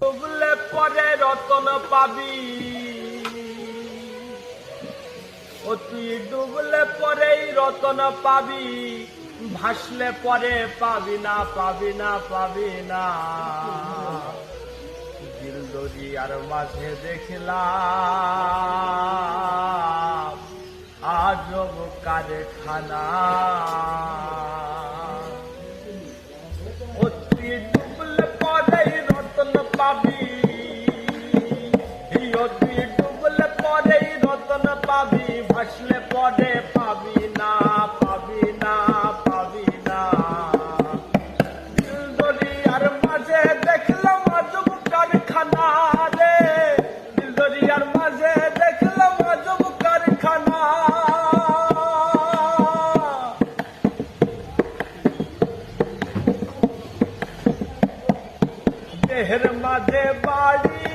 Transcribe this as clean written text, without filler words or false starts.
ডুবলে পরে রতন পাবি, ও তুই ডুবলে পরেই রতন পাবি, ভাসলে পরে পাবি না, পাবি না, পাবি না। দিল দরিয়ার মাঝে দেখলাম আজব কারখানা, ও তুই ডুবলে পরেই রতন পাবি, ও তুই ডুবলে পরেই রতন পাবি, ভাসলে পরে পাবি না, পাবি না, পাবি না। দিল দরিয়ার মাঝে দেখলাম আজব কারখানা রে, দিল দরিয়ার মাঝে দেখলাম আজব কারখানা। দেহের মাঝে বাড়ি